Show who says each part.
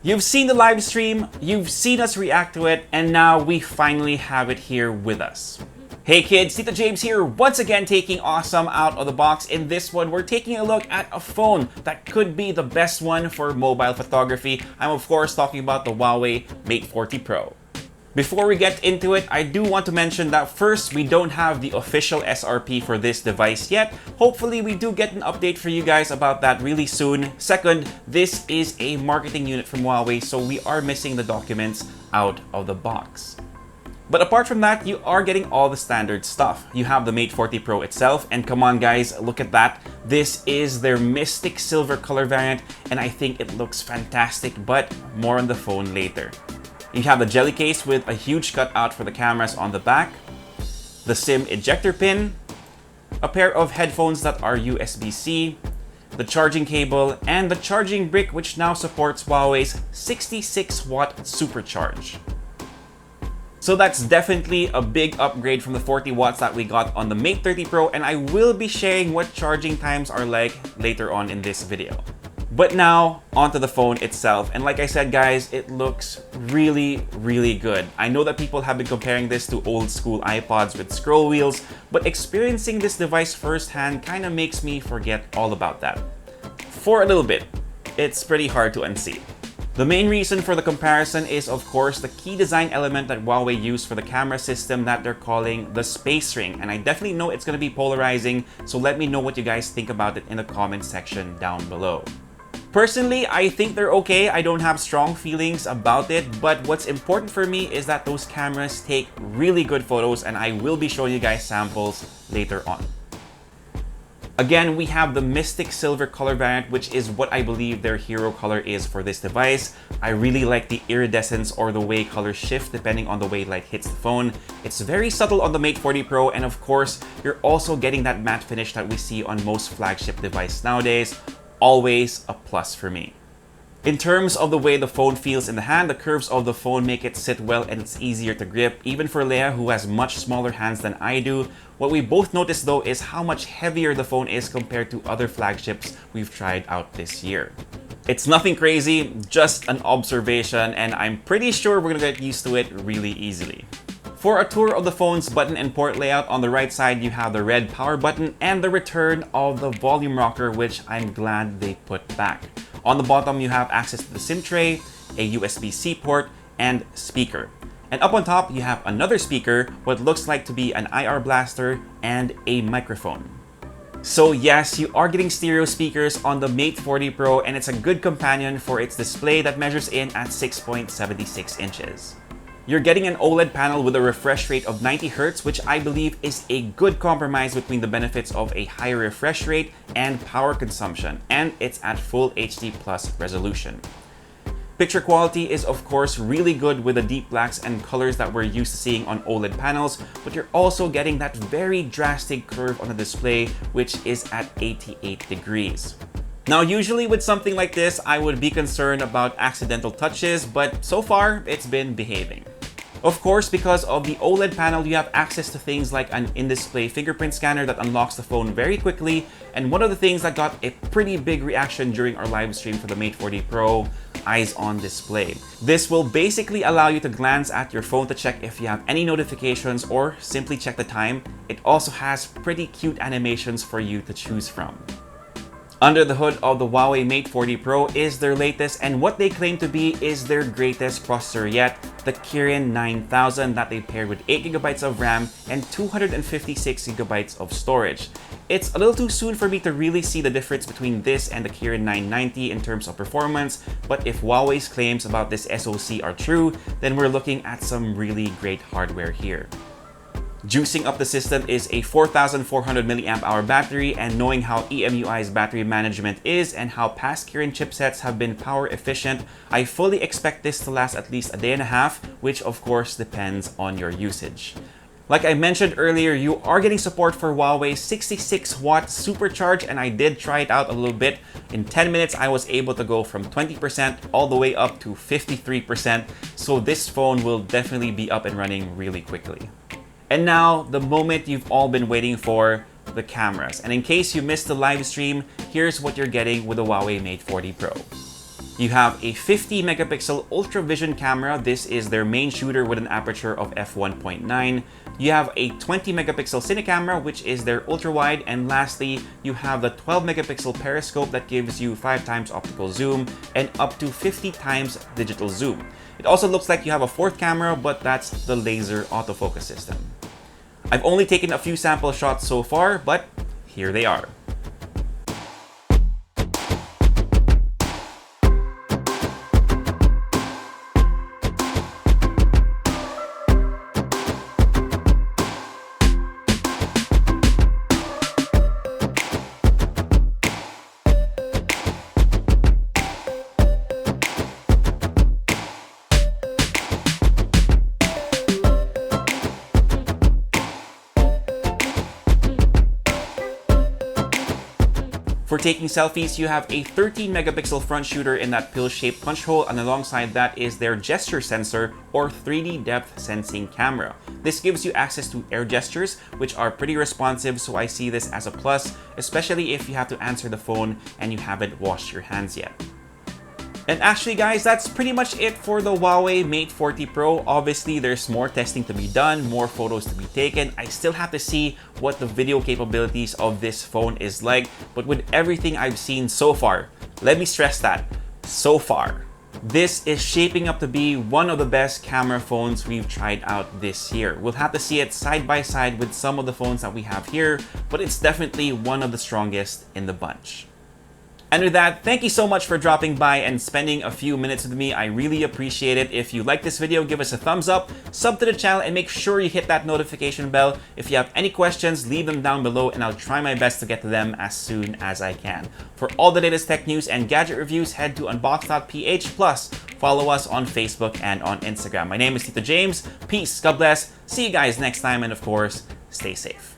Speaker 1: You've seen the live stream, you've seen us react to it, and now we finally have it here with us. Hey kids, Tito James here, once again taking awesome out of the box. In this one, we're taking a look at a phone that could be the best one for mobile photography. I'm of course talking about the Huawei Mate 40 Pro. Before we get into it, I do want to mention that first, we don't have the official SRP for this device yet. Hopefully, we do get an update for you guys about that really soon. Second, this is a marketing unit from Huawei, so we are missing the documents out of the box. But apart from that, you are getting all the standard stuff. You have the Mate 40 Pro itself, and come on guys, look at that. This is their Mystic Silver color variant, and I think it looks fantastic, but more on the phone later. You have the jelly case with a huge cutout for the cameras on the back, the SIM ejector pin, a pair of headphones that are USB-C, the charging cable, and the charging brick which now supports Huawei's 66-watt supercharge. So that's definitely a big upgrade from the 40 watts that we got on the Mate 30 Pro, and I will be sharing what charging times are like later on in this video. But now, onto the phone itself. And like I said guys, it looks really, really good. I know that people have been comparing this to old school iPods with scroll wheels, but experiencing this device firsthand kind of makes me forget all about that. For a little bit. It's pretty hard to unsee. The main reason for the comparison is of course the key design element that Huawei used for the camera system that they're calling the Space Ring. And I definitely know it's going to be polarizing, so let me know what you guys think about it in the comment section down below. Personally, I think they're okay. I don't have strong feelings about it, but what's important for me is that those cameras take really good photos, and I will be showing you guys samples later on. Again, we have the Mystic Silver color variant, which is what I believe their hero color is for this device. I really like the iridescence or the way colors shift depending on the way light hits the phone. It's very subtle on the Mate 40 Pro, and of course, you're also getting that matte finish that we see on most flagship devices nowadays. Always a plus for me. In terms of the way the phone feels in the hand, the curves of the phone make it sit well and it's easier to grip, even for Leia, who has much smaller hands than I do. What we both noticed though is how much heavier the phone is compared to other flagships we've tried out this year. It's nothing crazy, just an observation, and I'm pretty sure we're gonna get used to it really easily. For a tour of the phone's button and port layout, on the right side you have the red power button and the return of the volume rocker, which I'm glad they put back. On the bottom you have access to the SIM tray, a USB-C port, and speaker. And up on top you have another speaker, what looks like to be an IR blaster, and a microphone. So yes, you are getting stereo speakers on the Mate 40 Pro, and it's a good companion for its display that measures in at 6.76 inches. You're getting an OLED panel with a refresh rate of 90 Hz, which I believe is a good compromise between the benefits of a higher refresh rate and power consumption, and it's at full HD plus resolution. Picture quality is of course really good with the deep blacks and colors that we're used to seeing on OLED panels, but you're also getting that very drastic curve on the display, which is at 88 degrees. Now, usually with something like this, I would be concerned about accidental touches, but so far, it's been behaving. Of course, because of the OLED panel, you have access to things like an in-display fingerprint scanner that unlocks the phone very quickly, and one of the things that got a pretty big reaction during our live stream for the Mate 40 Pro, Eyes on Display. This will basically allow you to glance at your phone to check if you have any notifications or simply check the time. It also has pretty cute animations for you to choose from. Under the hood of the Huawei Mate 40 Pro is their latest and what they claim to be is their greatest processor yet, the Kirin 9000 that they paired with 8GB of RAM and 256GB of storage. It's a little too soon for me to really see the difference between this and the Kirin 990 in terms of performance, but if Huawei's claims about this SoC are true, then we're looking at some really great hardware here. Juicing up the system is a 4,400 mAh battery, and knowing how EMUI's battery management is and how past Kirin chipsets have been power efficient, I fully expect this to last at least a day and a half, which of course depends on your usage. Like I mentioned earlier, you are getting support for Huawei's 66-watt supercharge, and I did try it out a little bit. In 10 minutes, I was able to go from 20% all the way up to 53%, so this phone will definitely be up and running really quickly. And now, the moment you've all been waiting for, the cameras. And in case you missed the live stream, here's what you're getting with the Huawei Mate 40 Pro. You have a 50 megapixel ultra vision camera. This is their main shooter with an aperture of f1.9. You have a 20 megapixel cine camera, which is their ultra wide. And lastly, you have the 12 megapixel periscope that gives you 5 times optical zoom and up to 50 times digital zoom. It also looks like you have a fourth camera, but that's the laser autofocus system. I've only taken a few sample shots so far, but here they are. For taking selfies, you have a 13 megapixel front shooter in that pill-shaped punch hole, and alongside that is their gesture sensor or 3D depth sensing camera. This gives you access to air gestures, which are pretty responsive, so I see this as a plus, especially if you have to answer the phone and you haven't washed your hands yet. And actually guys, that's pretty much it for the Huawei Mate 40 Pro. Obviously, there's more testing to be done, more photos to be taken. I still have to see what the video capabilities of this phone is like, but with everything I've seen so far, let me stress that, so far, this is shaping up to be one of the best camera phones we've tried out this year. We'll have to see it side by side with some of the phones that we have here, but it's definitely one of the strongest in the bunch. And with that, thank you so much for dropping by and spending a few minutes with me. I really appreciate it. If you like this video, give us a thumbs up, sub to the channel, and make sure you hit that notification bell. If you have any questions, leave them down below and I'll try my best to get to them as soon as I can. For all the latest tech news and gadget reviews, head to unbox.ph, plus follow us on Facebook and on Instagram. My name is Tito James. Peace, God bless, see you guys next time, and of course, stay safe.